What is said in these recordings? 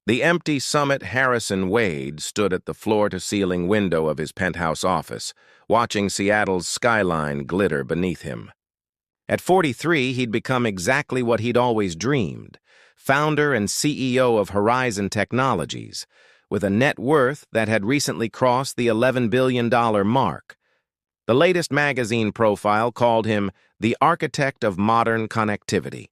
The empty Summit Harrison Wade stood at the floor-to-ceiling window of his penthouse office, watching Seattle's skyline glitter beneath him. At 43, he'd become exactly what he'd always dreamed, founder and CEO of Horizon Technologies, with a net worth that had recently crossed the $11 billion mark. The latest magazine profile called him the architect of modern connectivity.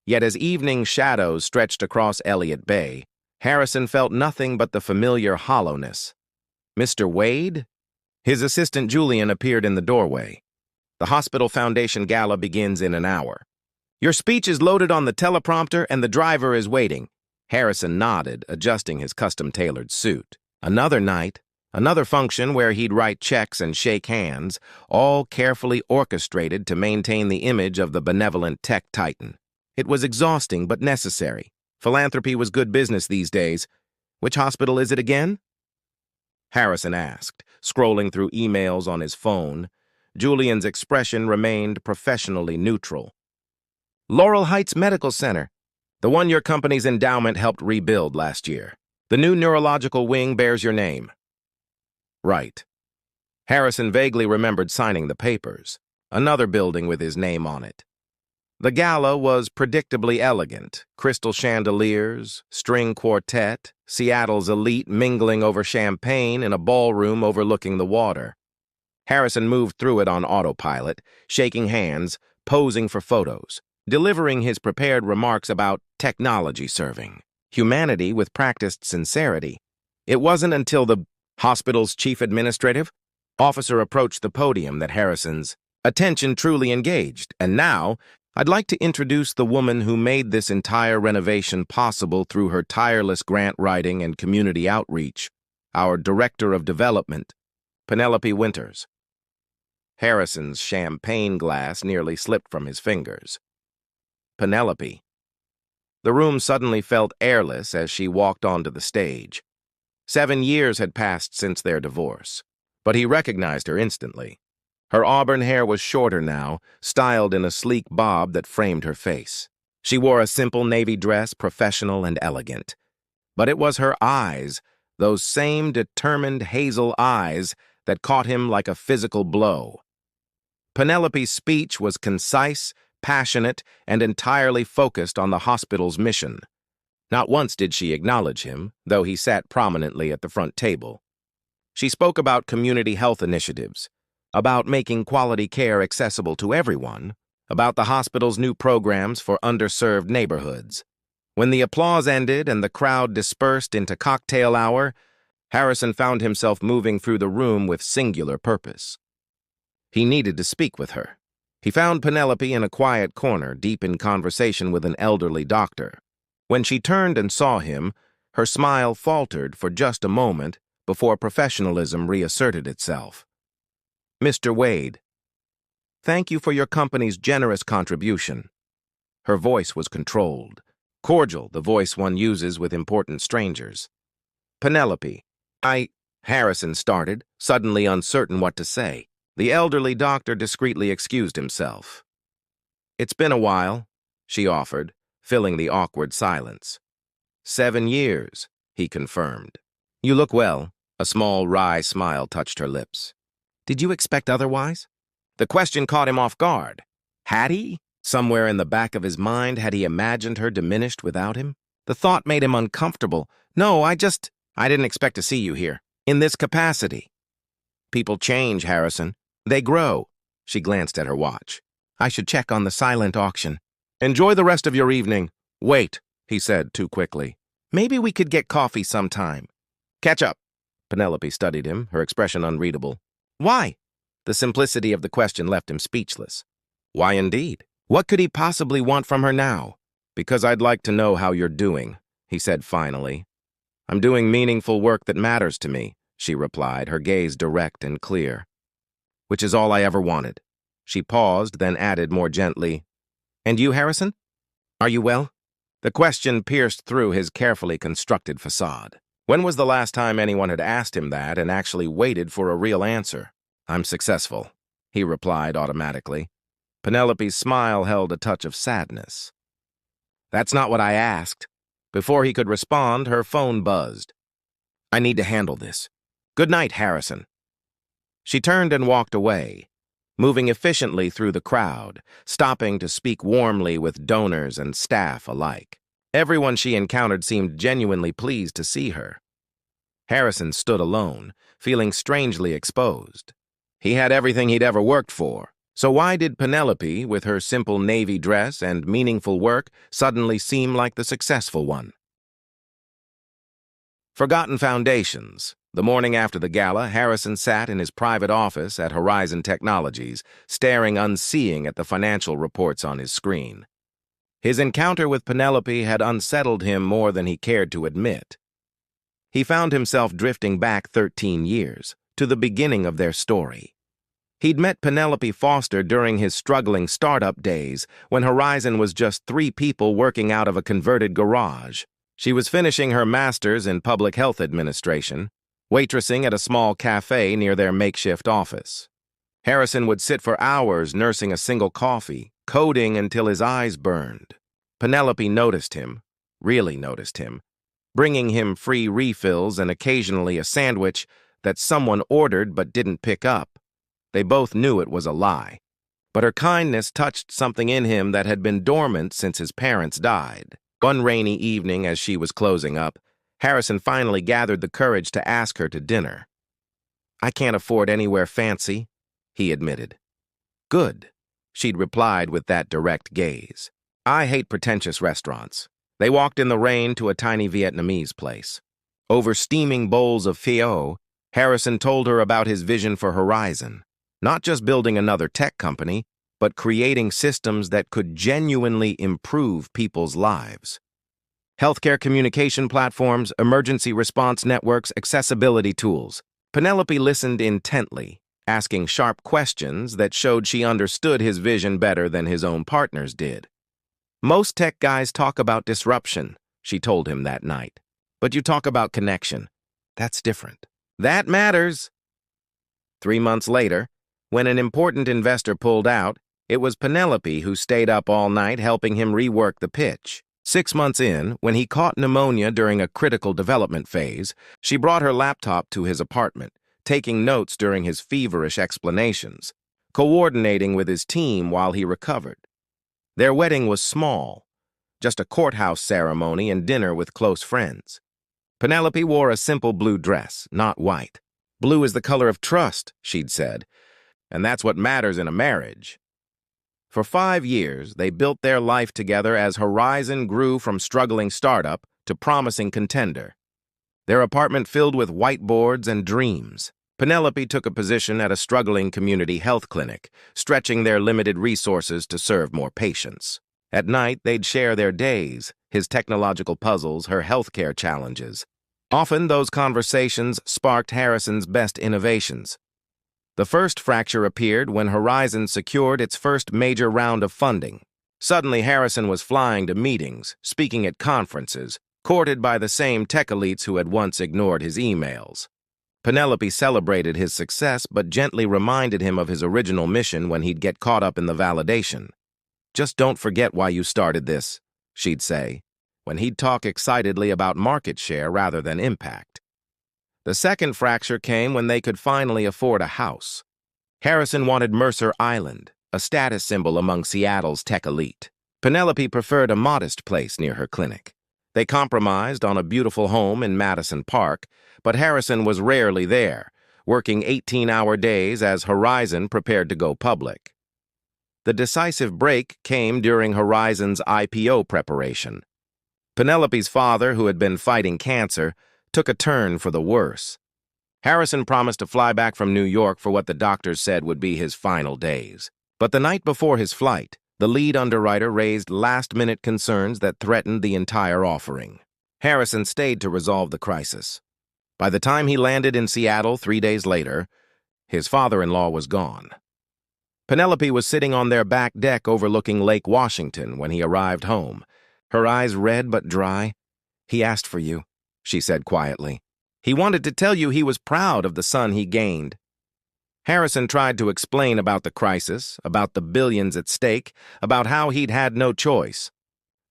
Yet as evening shadows stretched across Elliott Bay, Harrison felt nothing but the familiar hollowness. "Mr. Wade?" His assistant Julian appeared in the doorway. "The Hospital Foundation Gala begins in an hour. Your speech is loaded on the teleprompter and the driver is waiting." Harrison nodded, adjusting his custom-tailored suit. Another night, another function where he'd write checks and shake hands, all carefully orchestrated to maintain the image of the benevolent tech titan. It was exhausting but necessary. Philanthropy was good business these days. "Which hospital is it again?" Harrison asked, scrolling through emails on his phone. Julian's expression remained professionally neutral. "Laurel Heights Medical Center, the one your company's endowment helped rebuild last year. The new neurological wing bears your name." Right. Harrison vaguely remembered signing the papers. Another building with his name on it. The gala was predictably elegant. Crystal chandeliers, string quartet, Seattle's elite mingling over champagne in a ballroom overlooking the water. Harrison moved through it on autopilot, shaking hands, posing for photos, delivering his prepared remarks about technology serving humanity with practiced sincerity. It wasn't until the hospital's chief administrative officer approached the podium that Harrison's attention truly engaged. "And now, I'd like to introduce the woman who made this entire renovation possible through her tireless grant writing and community outreach, our Director of Development, Penelope Winters." Harrison's champagne glass nearly slipped from his fingers. Penelope. The room suddenly felt airless as she walked onto the stage. 7 years had passed since their divorce, but he recognized her instantly. Her auburn hair was shorter now, styled in a sleek bob that framed her face. She wore a simple navy dress, professional and elegant. But it was her eyes, those same determined hazel eyes, that caught him like a physical blow. Penelope's speech was concise, passionate, and entirely focused on the hospital's mission. Not once did she acknowledge him, though he sat prominently at the front table. She spoke about community health initiatives, about making quality care accessible to everyone, about the hospital's new programs for underserved neighborhoods. When the applause ended and the crowd dispersed into cocktail hour, Harrison found himself moving through the room with singular purpose. He needed to speak with her. He found Penelope in a quiet corner, deep in conversation with an elderly doctor. When she turned and saw him, her smile faltered for just a moment before professionalism reasserted itself. "Mr. Wade, thank you for your company's generous contribution." Her voice was controlled, cordial, the voice one uses with important strangers. "Penelope, Harrison started, suddenly uncertain what to say. The elderly doctor discreetly excused himself. "It's been a while," she offered, filling the awkward silence. 7 years, he confirmed. "You look well." A small, wry smile touched her lips. "Did you expect otherwise?" The question caught him off guard. Had he? Somewhere in the back of his mind, had he imagined her diminished without him? The thought made him uncomfortable. "No, I didn't expect to see you here. In this capacity." "People change, Harrison. They grow." She glanced at her watch. "I should check on the silent auction." "Enjoy the rest of your evening." "Wait," he said too quickly. "Maybe we could get coffee sometime." "Catch up." Penelope studied him, her expression unreadable. "Why?" The simplicity of the question left him speechless. Why indeed? What could he possibly want from her now? "Because I'd like to know how you're doing," he said finally. "I'm doing meaningful work that matters to me," she replied, her gaze direct and clear. "Which is all I ever wanted." She paused, then added more gently, "And you, Harrison? Are you well?" The question pierced through his carefully constructed facade. When was the last time anyone had asked him that and actually waited for a real answer? "I'm successful," he replied automatically. Penelope's smile held a touch of sadness. "That's not what I asked." Before he could respond, her phone buzzed. "I need to handle this. Good night, Harrison." She turned and walked away, moving efficiently through the crowd, stopping to speak warmly with donors and staff alike. Everyone she encountered seemed genuinely pleased to see her. Harrison stood alone, feeling strangely exposed. He had everything he'd ever worked for, so why did Penelope, with her simple navy dress and meaningful work, suddenly seem like the successful one? Forgotten Foundations. The morning after the gala, Harrison sat in his private office at Horizon Technologies, staring unseeing at the financial reports on his screen. His encounter with Penelope had unsettled him more than he cared to admit. He found himself drifting back 13 years, to the beginning of their story. He'd met Penelope Foster during his struggling startup days, when Horizon was just 3 people working out of a converted garage. She was finishing her master's in public health administration, waitressing at a small cafe near their makeshift office. Harrison would sit for hours nursing a single coffee, coding until his eyes burned. Penelope noticed him, really noticed him, bringing him free refills and occasionally a sandwich that someone ordered but didn't pick up. They both knew it was a lie, but her kindness touched something in him that had been dormant since his parents died. One rainy evening, as she was closing up, Harrison finally gathered the courage to ask her to dinner. "I can't afford anywhere fancy," he admitted. "Good," she'd replied with that direct gaze. "I hate pretentious restaurants." They walked in the rain to a tiny Vietnamese place. Over steaming bowls of pho, Harrison told her about his vision for Horizon, not just building another tech company, but creating systems that could genuinely improve people's lives. Healthcare communication platforms, emergency response networks, accessibility tools. Penelope listened intently, asking sharp questions that showed she understood his vision better than his own partners did. "Most tech guys talk about disruption," she told him that night. "But you talk about connection. That's different. That matters." 3 months later, when an important investor pulled out, it was Penelope who stayed up all night helping him rework the pitch. 6 months in, when he caught pneumonia during a critical development phase, she brought her laptop to his apartment, taking notes during his feverish explanations, coordinating with his team while he recovered. Their wedding was small, just a courthouse ceremony and dinner with close friends. Penelope wore a simple blue dress, not white. "Blue is the color of trust," she'd said, "and that's what matters in a marriage." For 5 years, they built their life together as Horizon grew from struggling startup to promising contender. Their apartment filled with whiteboards and dreams. Penelope took a position at a struggling community health clinic, stretching their limited resources to serve more patients. At night, they'd share their days, his technological puzzles, her healthcare challenges. Often, those conversations sparked Harrison's best innovations. The first fracture appeared when Horizon secured its first major round of funding. Suddenly, Harrison was flying to meetings, speaking at conferences, courted by the same tech elites who had once ignored his emails. Penelope celebrated his success but gently reminded him of his original mission when he'd get caught up in the validation. "Just don't forget why you started this," she'd say, when he'd talk excitedly about market share rather than impact. The second fracture came when they could finally afford a house. Harrison wanted Mercer Island, a status symbol among Seattle's tech elite. Penelope preferred a modest place near her clinic. They compromised on a beautiful home in Madison Park, but Harrison was rarely there, working 18-hour days as Horizon prepared to go public. The decisive break came during Horizon's IPO preparation. Penelope's father, who had been fighting cancer, took a turn for the worse. Harrison promised to fly back from New York for what the doctors said would be his final days. But the night before his flight, the lead underwriter raised last-minute concerns that threatened the entire offering. Harrison stayed to resolve the crisis. By the time he landed in Seattle 3 days later, his father-in-law was gone. Penelope was sitting on their back deck overlooking Lake Washington when he arrived home, her eyes red but dry. "He asked for you," she said quietly. "He wanted to tell you he was proud of the son he gained." Harrison tried to explain about the crisis, about the billions at stake, about how he'd had no choice.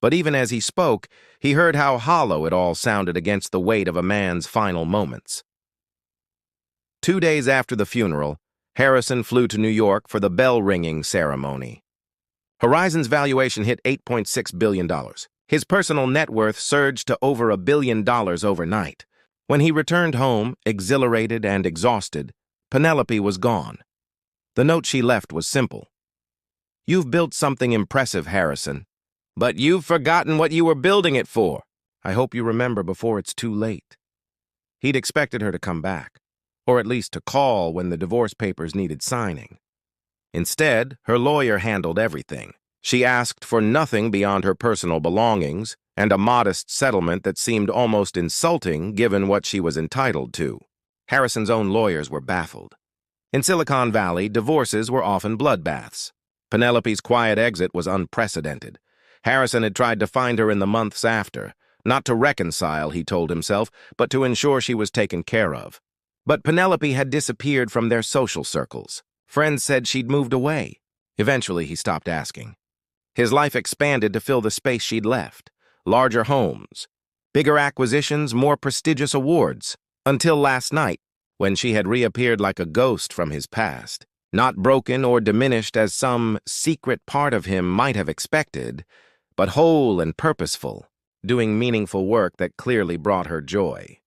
But even as he spoke, he heard how hollow it all sounded against the weight of a man's final moments. 2 days after the funeral, Harrison flew to New York for the bell-ringing ceremony. Horizon's valuation hit $8.6 billion. His personal net worth surged to over $1 billion overnight. When he returned home, exhilarated and exhausted, Penelope was gone. The note she left was simple. "You've built something impressive, Harrison, but you've forgotten what you were building it for. I hope you remember before it's too late." He'd expected her to come back, or at least to call when the divorce papers needed signing. Instead, her lawyer handled everything. She asked for nothing beyond her personal belongings and a modest settlement that seemed almost insulting given what she was entitled to. Harrison's own lawyers were baffled. In Silicon Valley, divorces were often bloodbaths. Penelope's quiet exit was unprecedented. Harrison had tried to find her in the months after, not to reconcile, he told himself, but to ensure she was taken care of. But Penelope had disappeared from their social circles. Friends said she'd moved away. Eventually, he stopped asking. His life expanded to fill the space she'd left. Larger homes, bigger acquisitions, more prestigious awards. Until last night, when she had reappeared like a ghost from his past. Not broken or diminished as some secret part of him might have expected, but whole and purposeful, doing meaningful work that clearly brought her joy.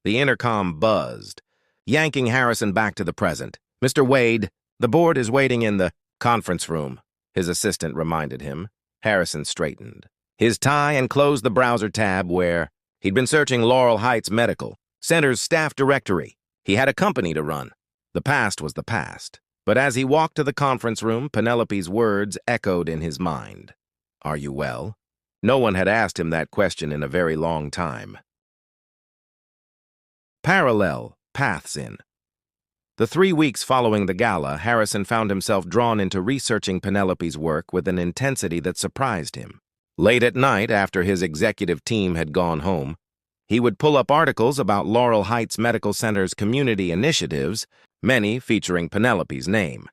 The intercom buzzed, yanking Harrison back to the present. "Mr. Wade, the board is waiting in the conference room," his assistant reminded him. Harrison straightened his tie and closed the browser tab where he'd been searching Laurel Heights Medical Center's staff directory. He had a company to run. The past was the past. But as he walked to the conference room, Penelope's words echoed in his mind. "Are you well?" No one had asked him that question in a very long time. Parallel paths in. The 3 weeks following the gala, Harrison found himself drawn into researching Penelope's work with an intensity that surprised him. Late at night, after his executive team had gone home, he would pull up articles about Laurel Heights Medical Center's community initiatives, many featuring Penelope's name.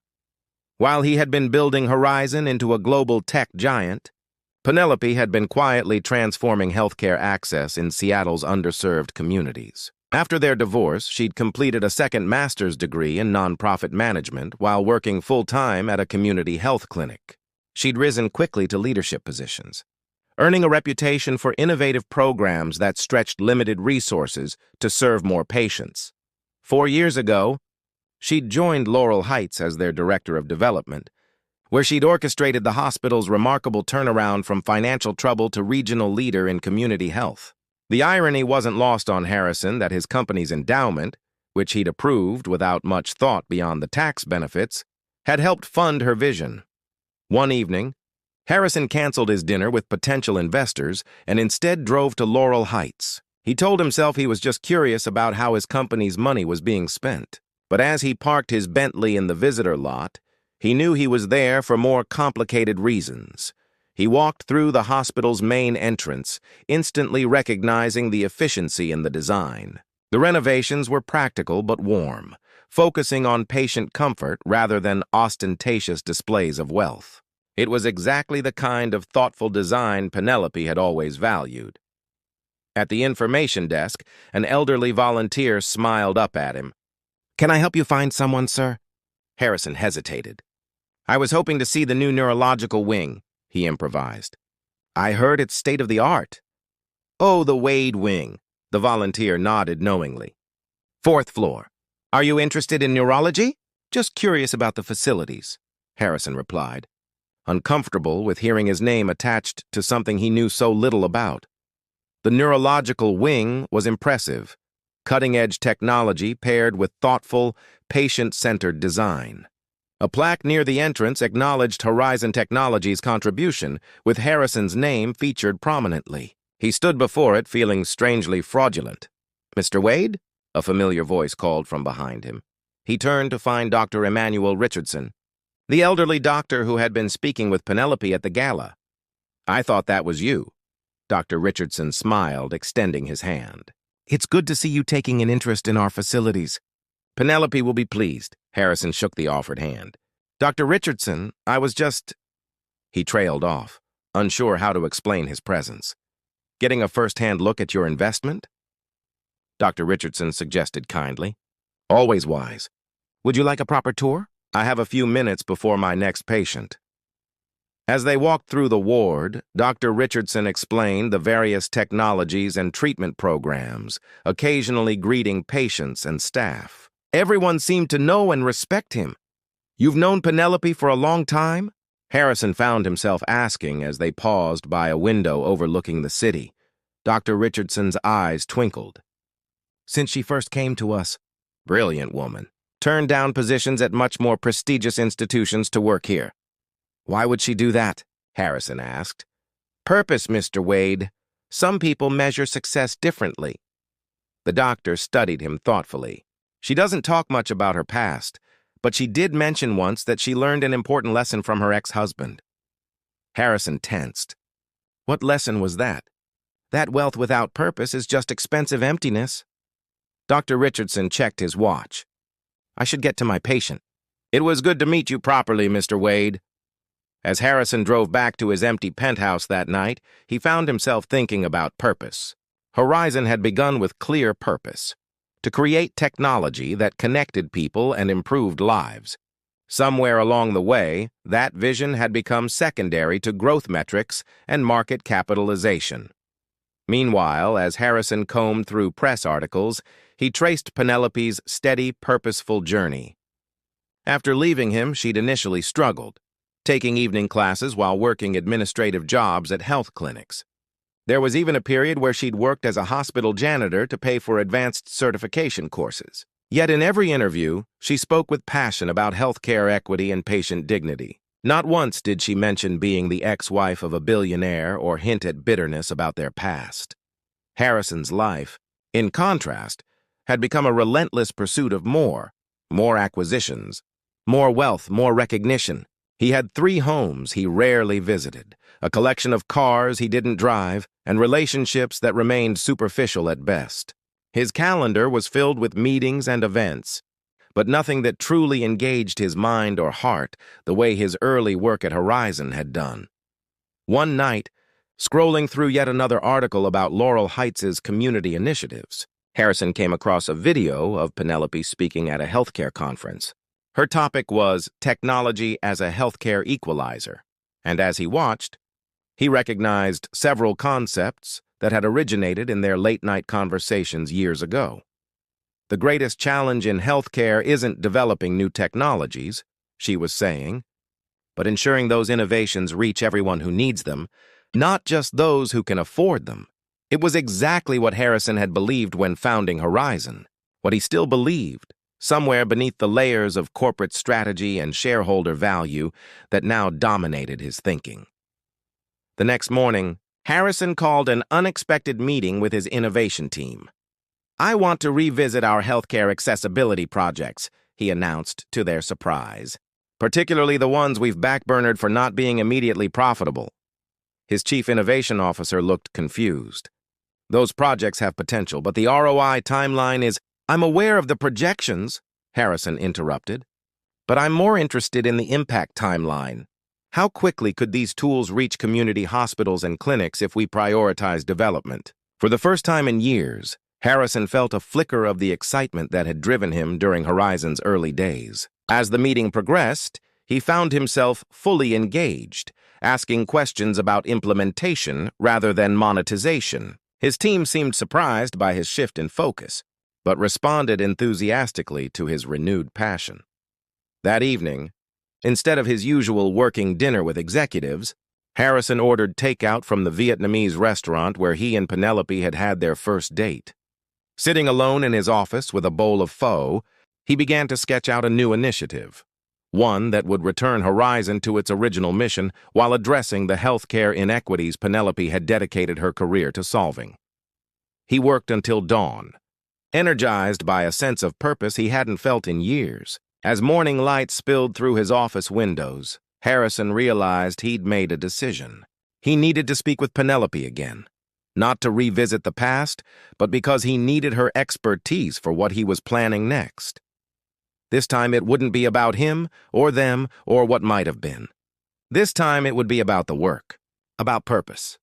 While he had been building Horizon into a global tech giant, Penelope had been quietly transforming healthcare access in Seattle's underserved communities. After their divorce, she'd completed a second master's degree in nonprofit management while working full-time at a community health clinic. She'd risen quickly to leadership positions, earning a reputation for innovative programs that stretched limited resources to serve more patients. 4 years ago, she'd joined Laurel Heights as their director of development, where she'd orchestrated the hospital's remarkable turnaround from financial trouble to regional leader in community health. The irony wasn't lost on Harrison that his company's endowment, which he'd approved without much thought beyond the tax benefits, had helped fund her vision. One evening, Harrison canceled his dinner with potential investors and instead drove to Laurel Heights. He told himself he was just curious about how his company's money was being spent. But as he parked his Bentley in the visitor lot, he knew he was there for more complicated reasons. He walked through the hospital's main entrance, instantly recognizing the efficiency in the design. The renovations were practical but warm, focusing on patient comfort rather than ostentatious displays of wealth. It was exactly the kind of thoughtful design Penelope had always valued. At the information desk, an elderly volunteer smiled up at him. "Can I help you find someone, sir?" Harrison hesitated. "I was hoping to see the new neurological wing," he improvised. "I heard it's state-of-the-art." "Oh, the Wade wing," the volunteer nodded knowingly. "4th floor. Are you interested in neurology?" "Just curious about the facilities," Harrison replied, uncomfortable with hearing his name attached to something he knew so little about. The neurological wing was impressive, cutting-edge technology paired with thoughtful, patient-centered design. A plaque near the entrance acknowledged Horizon Technology's contribution, with Harrison's name featured prominently. He stood before it feeling strangely fraudulent. "Mr. Wade?" a familiar voice called from behind him. He turned to find Dr. Emmanuel Richardson, the elderly doctor who had been speaking with Penelope at the gala. "I thought that was you." Dr. Richardson smiled, extending his hand. "It's good to see you taking an interest in our facilities." "Penelope will be pleased." Harrison shook the offered hand. "Dr. Richardson, I was just—" He trailed off. unsure how to explain his presence. "Getting a first-hand look at your investment?" Dr. Richardson suggested kindly. "Always wise. Would you like a proper tour? I have a few minutes before my next patient." As they walked through the ward, Dr. Richardson explained the various technologies and treatment programs, occasionally greeting patients and staff. Everyone seemed to know and respect him. "You've known Penelope for a long time?" Harrison found himself asking as they paused by a window overlooking the city. Dr. Richardson's eyes twinkled. "Since she first came to us." "Brilliant woman. Turned down positions at much more prestigious institutions to work here." "Why would she do that?" Harrison asked. "Purpose, Mr. Wade. Some people measure success differently." The doctor studied him thoughtfully. "She doesn't talk much about her past, but she did mention once that she learned an important lesson from her ex-husband." Harrison tensed. "What lesson was that?" "That wealth without purpose is just expensive emptiness." Dr. Richardson checked his watch. "I should get to my patient." "It was good to meet you properly, Mr. Wade." As Harrison drove back to his empty penthouse that night, he found himself thinking about purpose. Horizon had begun with clear purpose: to create technology that connected people and improved lives. Somewhere along the way, that vision had become secondary to growth metrics and market capitalization. Meanwhile, as Harrison combed through press articles, he traced Penelope's steady, purposeful journey. After leaving him, she'd initially struggled, taking evening classes while working administrative jobs at health clinics. There was even a period where she'd worked as a hospital janitor to pay for advanced certification courses. Yet in every interview, she spoke with passion about healthcare equity and patient dignity. Not once did she mention being the ex-wife of a billionaire or hint at bitterness about their past. Harrison's life, in contrast, had become a relentless pursuit of more acquisitions, more wealth, more recognition. He had 3 homes he rarely visited, a collection of cars he didn't drive, and relationships that remained superficial at best. His calendar was filled with meetings and events, but nothing that truly engaged his mind or heart the way his early work at Horizon had done. One night, scrolling through yet another article about Laurel Heights' community initiatives, Harrison came across a video of Penelope speaking at a healthcare conference. Her topic was technology as a healthcare equalizer, and as he watched, he recognized several concepts that had originated in their late-night conversations years ago. "The greatest challenge in healthcare isn't developing new technologies," she was saying, "but ensuring those innovations reach everyone who needs them, not just those who can afford them." It was exactly what Harrison had believed when founding Horizon, what he still believed, somewhere beneath the layers of corporate strategy and shareholder value that now dominated his thinking. The next morning, Harrison called an unexpected meeting with his innovation team. "I want to revisit our healthcare accessibility projects," he announced to their surprise, "particularly the ones we've backburnered for not being immediately profitable." His chief innovation officer looked confused. "Those projects have potential, but the ROI timeline is—" "I'm aware of the projections," Harrison interrupted, "but I'm more interested in the impact timeline. How quickly could these tools reach community hospitals and clinics if we prioritize development?" For the first time in years, Harrison felt a flicker of the excitement that had driven him during Horizon's early days. As the meeting progressed, he found himself fully engaged, asking questions about implementation rather than monetization. His team seemed surprised by his shift in focus, but responded enthusiastically to his renewed passion. That evening, instead of his usual working dinner with executives, Harrison ordered takeout from the Vietnamese restaurant where he and Penelope had had their first date. Sitting alone in his office with a bowl of pho, he began to sketch out a new initiative, one that would return Horizon to its original mission while addressing the healthcare inequities Penelope had dedicated her career to solving. He worked until dawn, energized by a sense of purpose he hadn't felt in years. As morning light spilled through his office windows, Harrison realized he'd made a decision. He needed to speak with Penelope again, not to revisit the past, but because he needed her expertise for what he was planning next. This time it wouldn't be about him or them or what might have been. This time it would be about the work. about purpose.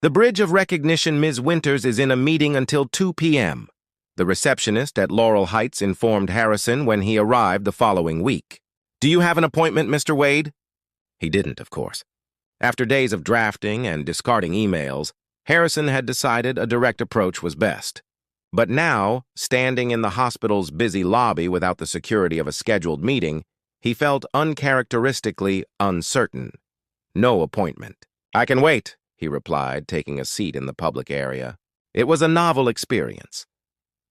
The Bridge of Recognition Ms. Winters is in a meeting until 2 p.m. The receptionist at Laurel Heights informed Harrison when he arrived the following week. Do you have an appointment, Mr. Wade? He didn't, of course. After days of drafting and discarding emails, Harrison had decided a direct approach was best. But now, standing in the hospital's busy lobby without the security of a scheduled meeting, he felt uncharacteristically uncertain. No appointment. I can wait, he replied, taking a seat in the public area. It was a novel experience.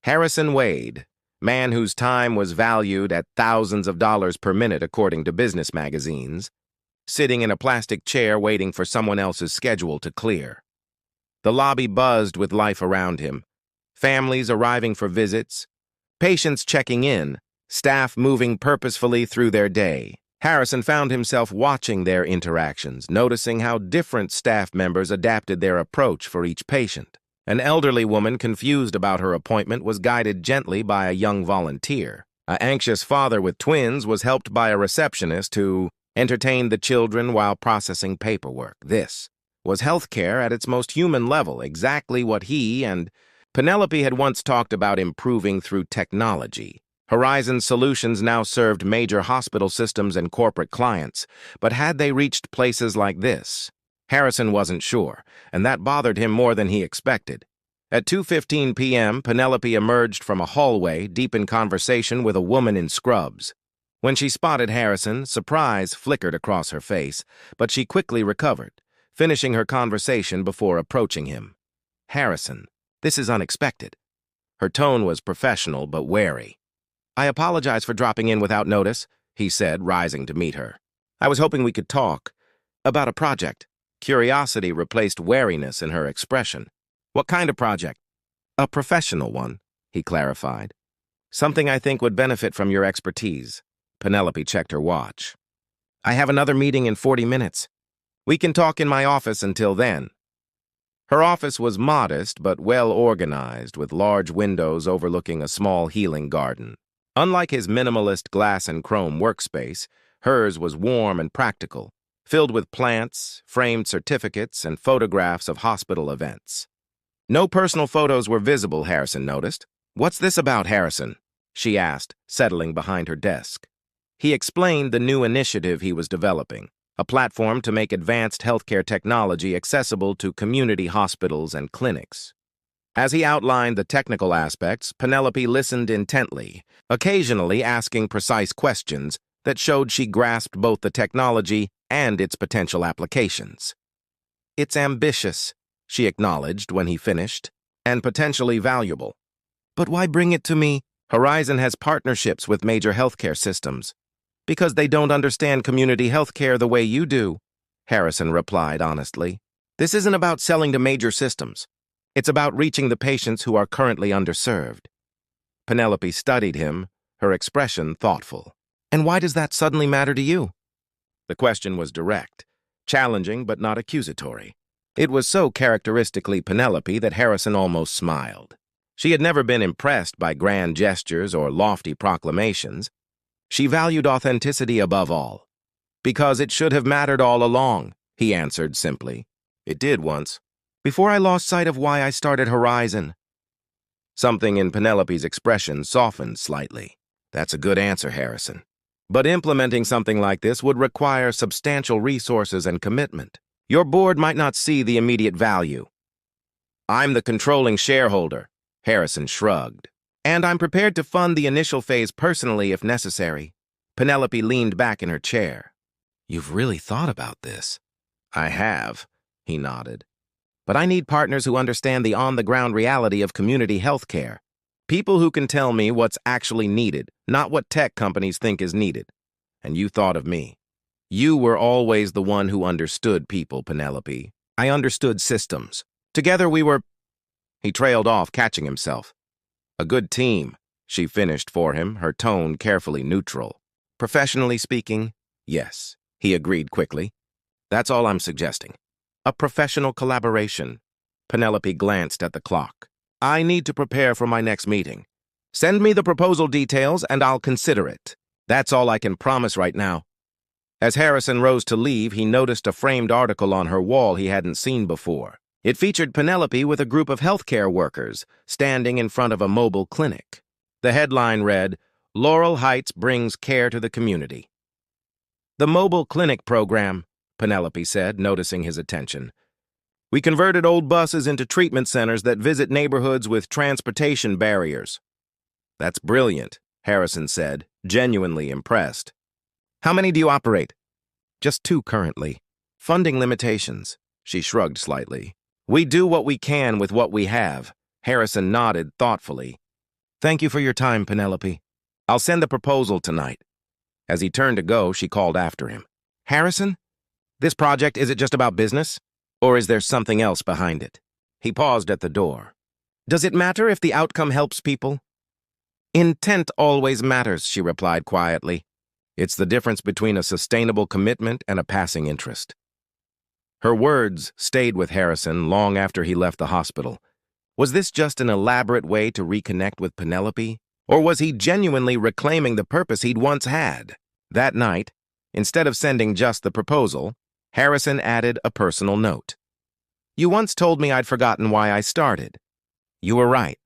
Harrison Wade, man whose time was valued at thousands of dollars per minute according to business magazines, sitting in a plastic chair waiting for someone else's schedule to clear. The lobby buzzed with life around him. Families arriving for visits, patients checking in, staff moving purposefully through their day. Harrison found himself watching their interactions, noticing how different staff members adapted their approach for each patient. An elderly woman confused about her appointment was guided gently by a young volunteer. An anxious father with twins was helped by a receptionist who entertained the children while processing paperwork. This was healthcare at its most human level, exactly what he and Penelope had once talked about improving through technology. Horizon Solutions now served major hospital systems and corporate clients, but had they reached places like this? Harrison wasn't sure, and that bothered him more than he expected. At 2:15 p.m., Penelope emerged from a hallway deep in conversation with a woman in scrubs. When she spotted Harrison, surprise flickered across her face, but she quickly recovered, finishing her conversation before approaching him. Harrison, this is unexpected. Her tone was professional but wary. I apologize for dropping in without notice, he said, rising to meet her. I was hoping we could talk about a project. Curiosity replaced wariness in her expression. What kind of project? A professional one, he clarified. Something I think would benefit from your expertise. Penelope checked her watch. I have another meeting in 40 minutes. We can talk in my office until then. Her office was modest but well organized, with large windows overlooking a small healing garden. Unlike his minimalist glass and chrome workspace, hers was warm and practical, filled with plants, framed certificates, and photographs of hospital events. No personal photos were visible, Harrison noticed. What's this about, Harrison? She asked, settling behind her desk. He explained the new initiative he was developing, a platform to make advanced healthcare technology accessible to community hospitals and clinics. As he outlined the technical aspects, Penelope listened intently, occasionally asking precise questions that showed she grasped both the technology and its potential applications. It's ambitious, she acknowledged when he finished, and potentially valuable. But why bring it to me? Horizon has partnerships with major healthcare systems. Because they don't understand community healthcare the way you do, Harrison replied honestly. This isn't about selling to major systems. It's about reaching the patients who are currently underserved. Penelope studied him, her expression thoughtful. And why does that suddenly matter to you? The question was direct, challenging but not accusatory. It was so characteristically Penelope that Harrison almost smiled. She had never been impressed by grand gestures or lofty proclamations. She valued authenticity above all. Because it should have mattered all along, he answered simply. It did once, before I lost sight of why I started Horizon. Something in Penelope's expression softened slightly. That's a good answer, Harrison. But implementing something like this would require substantial resources and commitment. Your board might not see the immediate value. I'm the controlling shareholder, Harrison shrugged. And I'm prepared to fund the initial phase personally if necessary. Penelope leaned back in her chair. You've really thought about this. I have, he nodded. But I need partners who understand the on-the-ground reality of community health care. People who can tell me what's actually needed, not what tech companies think is needed. And you thought of me. You were always the one who understood people, Penelope. I understood systems. Together we were... He trailed off, catching himself. A good team, she finished for him, her tone carefully neutral. Professionally speaking, yes, he agreed quickly. That's all I'm suggesting. A professional collaboration. Penelope glanced at the clock. I need to prepare for my next meeting. Send me the proposal details and I'll consider it. That's all I can promise right now. As Harrison rose to leave, he noticed a framed article on her wall he hadn't seen before. It featured Penelope with a group of healthcare workers standing in front of a mobile clinic. The headline read, "Laurel Heights brings care to the community." "The mobile clinic program," Penelope said, noticing his attention. "We converted old buses into treatment centers that visit neighborhoods with transportation barriers." "That's brilliant," Harrison said, genuinely impressed. "How many do you operate?" "Just 2 currently. Funding limitations." She shrugged slightly. "We do what we can with what we have." Harrison nodded thoughtfully. "Thank you for your time, Penelope. I'll send the proposal tonight." As he turned to go, she called after him. "Harrison, this project, is it just about business? Or is there something else behind it?" He paused at the door. "Does it matter if the outcome helps people?" "Intent always matters," she replied quietly. "It's the difference between a sustainable commitment and a passing interest." Her words stayed with Harrison long after he left the hospital. Was this just an elaborate way to reconnect with Penelope? Or was he genuinely reclaiming the purpose he'd once had? That night, instead of sending just the proposal, Harrison added a personal note. "You once told me I'd forgotten why I started. You were right.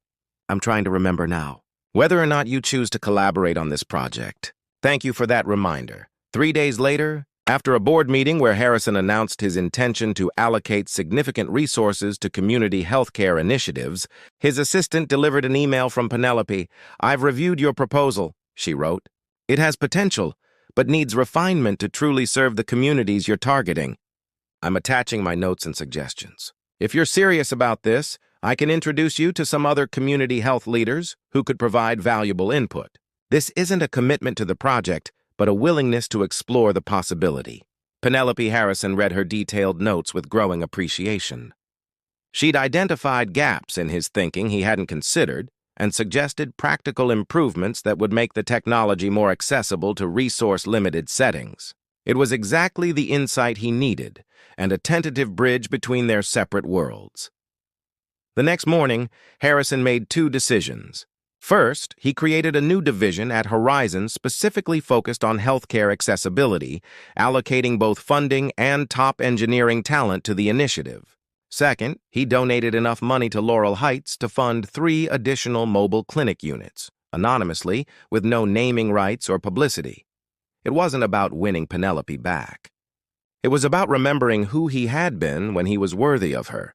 I'm trying to remember now. Whether or not you choose to collaborate on this project, thank you for that reminder." 3 days later, after a board meeting where Harrison announced his intention to allocate significant resources to community healthcare initiatives, his assistant delivered an email from Penelope. "I've reviewed your proposal," she wrote. "It has potential, but needs refinement to truly serve the communities you're targeting. I'm attaching my notes and suggestions. If you're serious about this, I can introduce you to some other community health leaders who could provide valuable input. This isn't a commitment to the project, but a willingness to explore the possibility." Penelope Harrison read her detailed notes with growing appreciation. She'd identified gaps in his thinking he hadn't considered and suggested practical improvements that would make the technology more accessible to resource-limited settings. It was exactly the insight he needed, and a tentative bridge between their separate worlds. The next morning, Harrison made 2 decisions. First, he created a new division at Horizon specifically focused on healthcare accessibility, allocating both funding and top engineering talent to the initiative. Second, he donated enough money to Laurel Heights to fund 3 additional mobile clinic units, anonymously, with no naming rights or publicity. It wasn't about winning Penelope back. It was about remembering who he had been when he was worthy of her.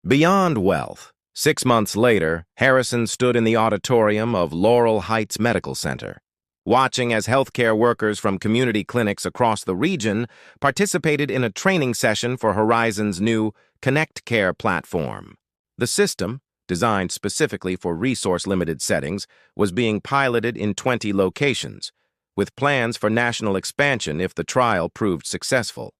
Beyond wealth, 6 months later, Harrison stood in the auditorium of Laurel Heights Medical Center, watching as healthcare workers from community clinics across the region participated in a training session for Horizon's new Connect Care platform. The system, designed specifically for resource-limited settings, was being piloted in 20 locations, with plans for national expansion if the trial proved successful.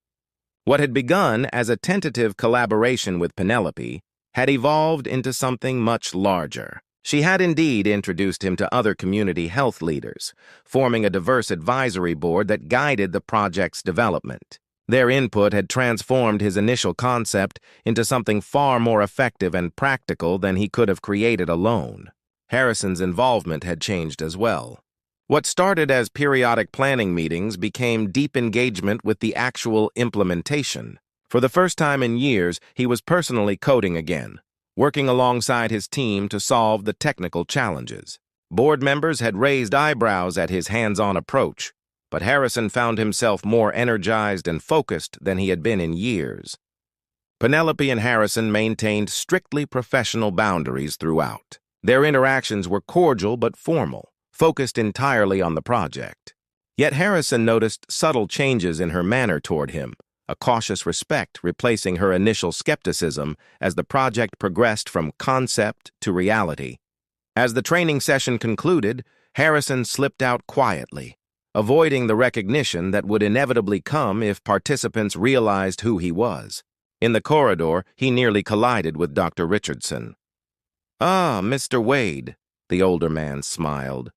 What had begun as a tentative collaboration with Penelope had evolved into something much larger. She had indeed introduced him to other community health leaders, forming a diverse advisory board that guided the project's development. Their input had transformed his initial concept into something far more effective and practical than he could have created alone. Harrison's involvement had changed as well. What started as periodic planning meetings became deep engagement with the actual implementation. For the first time in years, he was personally coding again, working alongside his team to solve the technical challenges. Board members had raised eyebrows at his hands-on approach, but Harrison found himself more energized and focused than he had been in years. Penelope and Harrison maintained strictly professional boundaries throughout. Their interactions were cordial but formal, focused entirely on the project. Yet Harrison noticed subtle changes in her manner toward him, a cautious respect replacing her initial skepticism as the project progressed from concept to reality. As the training session concluded, Harrison slipped out quietly, avoiding the recognition that would inevitably come if participants realized who he was. In the corridor, he nearly collided with Dr. Richardson. "Ah, Mr. Wade," the older man smiled.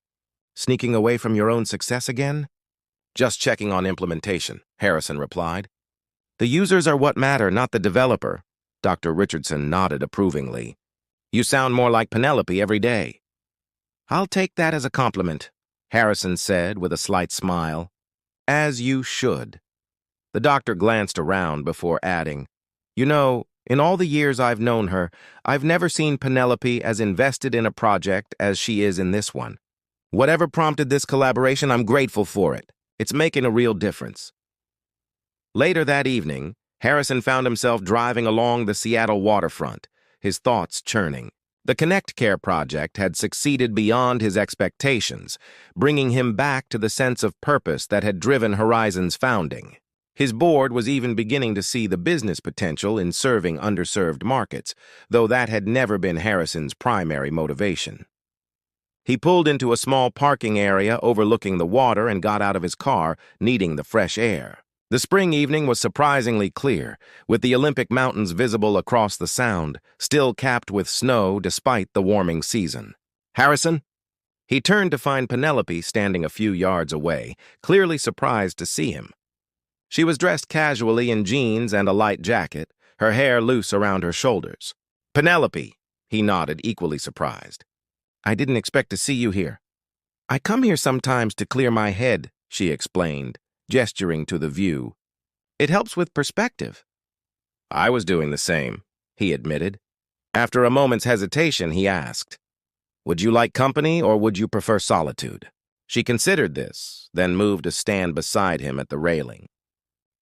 "Sneaking away from your own success again?" "Just checking on implementation," Harrison replied. "The users are what matter, not the developer." Dr. Richardson nodded approvingly. "You sound more like Penelope every day." "I'll take that as a compliment." Harrison said with a slight smile. As you should. The doctor glanced around before adding, You know, in all the years I've known her, I've never seen Penelope as invested in a project as she is in this one. Whatever prompted this collaboration, I'm grateful for it. It's making a real difference. Later that evening, Harrison found himself driving along the Seattle waterfront, his thoughts churning. The Connect Care project had succeeded beyond his expectations, bringing him back to the sense of purpose that had driven Horizon's founding. His board was even beginning to see the business potential in serving underserved markets, though that had never been Harrison's primary motivation. He pulled into a small parking area overlooking the water and got out of his car, needing the fresh air. The spring evening was surprisingly clear, with the Olympic Mountains visible across the Sound, still capped with snow despite the warming season. Harrison? He turned to find Penelope standing a few yards away, clearly surprised to see him. She was dressed casually in jeans and a light jacket, her hair loose around her shoulders. Penelope, he nodded, equally surprised. I didn't expect to see you here. I come here sometimes to clear my head, she explained, gesturing to the view. It helps with perspective. I was doing the same, he admitted. After a moment's hesitation, he asked, Would you like company or would you prefer solitude? She considered this, then moved to stand beside him at the railing.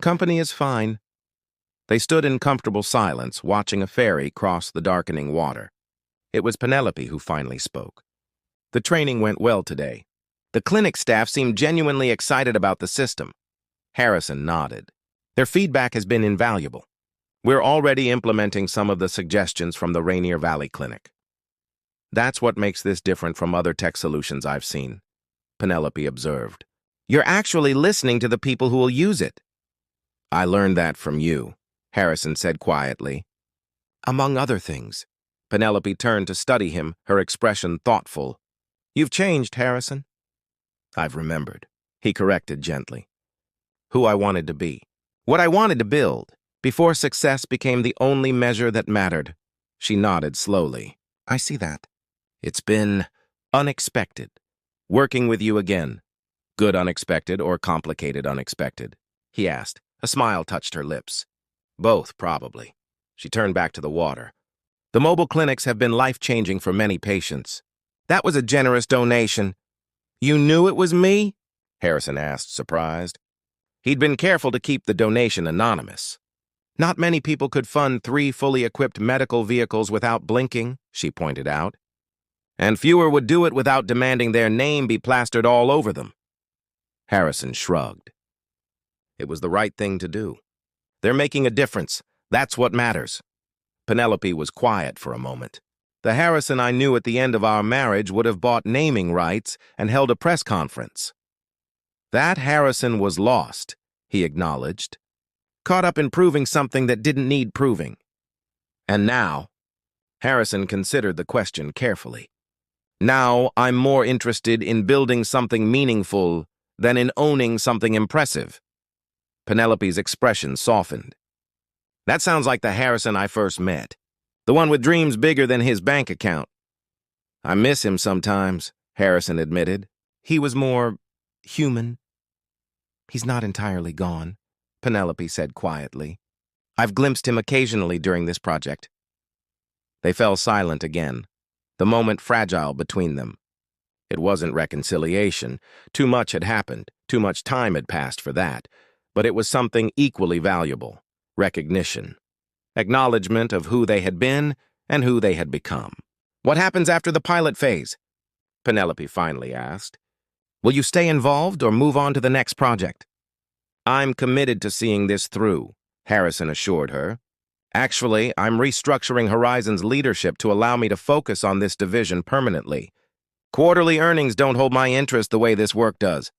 Company is fine. They stood in comfortable silence, watching a ferry cross the darkening water. It was Penelope who finally spoke. The training went well today. The clinic staff seemed genuinely excited about the system. Harrison nodded. Their feedback has been invaluable. We're already implementing some of the suggestions from the Rainier Valley Clinic. That's what makes this different from other tech solutions I've seen, Penelope observed. You're actually listening to the people who will use it. I learned that from you, Harrison said quietly. Among other things. Penelope turned to study him, her expression thoughtful. You've changed, Harrison. I've remembered, he corrected gently. Who I wanted to be. What I wanted to build, before success became the only measure that mattered. She nodded slowly. I see that. It's been unexpected. Working with you again. Good unexpected or complicated unexpected? He asked. A smile touched her lips. Both, probably. She turned back to the water. The mobile clinics have been life-changing for many patients. That was a generous donation. You knew it was me? Harrison asked, surprised. He'd been careful to keep the donation anonymous. Not many people could fund 3 fully equipped medical vehicles without blinking, she pointed out. And fewer would do it without demanding their name be plastered all over them. Harrison shrugged. It was the right thing to do. They're making a difference. That's what matters. Penelope was quiet for a moment. The Harrison I knew at the end of our marriage would have bought naming rights and held a press conference. That Harrison was lost, he acknowledged, caught up in proving something that didn't need proving. And now, Harrison considered the question carefully. Now I'm more interested in building something meaningful than in owning something impressive. Penelope's expression softened. That sounds like the Harrison I first met. The one with dreams bigger than his bank account. I miss him sometimes, Harrison admitted. He was more human. He's not entirely gone, Penelope said quietly. I've glimpsed him occasionally during this project. They fell silent again, the moment fragile between them. It wasn't reconciliation. Too much had happened. Too much time had passed for that. But it was something equally valuable. Recognition. Acknowledgement of who they had been and who they had become. What happens after the pilot phase? Penelope finally asked. Will you stay involved or move on to the next project? I'm committed to seeing this through, Harrison assured her. Actually, I'm restructuring Horizon's leadership to allow me to focus on this division permanently. Quarterly earnings don't hold my interest the way this work does.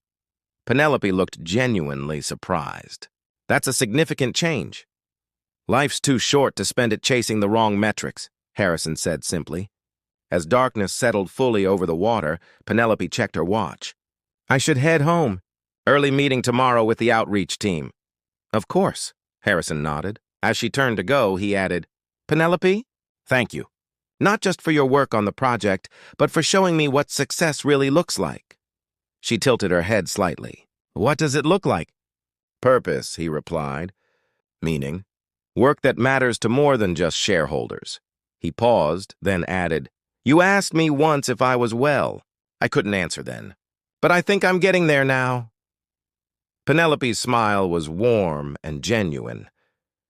Penelope looked genuinely surprised. That's a significant change. Life's too short to spend it chasing the wrong metrics, Harrison said simply. As darkness settled fully over the water, Penelope checked her watch. I should head home. Early meeting tomorrow with the outreach team. Of course, Harrison nodded. As she turned to go, he added, Penelope, thank you. Not just for your work on the project, but for showing me what success really looks like. She tilted her head slightly. What does it look like? Purpose, he replied. Meaning, work that matters to more than just shareholders. He paused, then added, You asked me once if I was well. I couldn't answer then. But I think I'm getting there now. Penelope's smile was warm and genuine.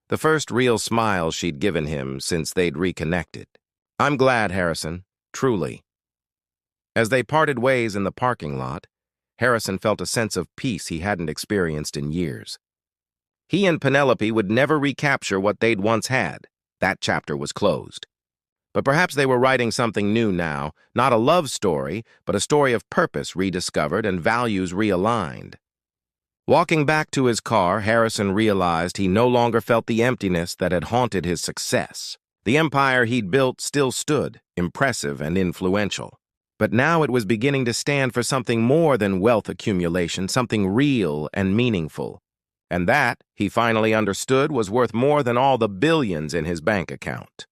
The first real smile she'd given him since they'd reconnected. I'm glad, Harrison. Truly. As they parted ways in the parking lot, Harrison felt a sense of peace he hadn't experienced in years. He and Penelope would never recapture what they'd once had. That chapter was closed. But perhaps they were writing something new now, not a love story, but a story of purpose rediscovered and values realigned. Walking back to his car, Harrison realized he no longer felt the emptiness that had haunted his success. The empire he'd built still stood, impressive and influential. But now it was beginning to stand for something more than wealth accumulation, something real and meaningful. And that, he finally understood, was worth more than all the billions in his bank account.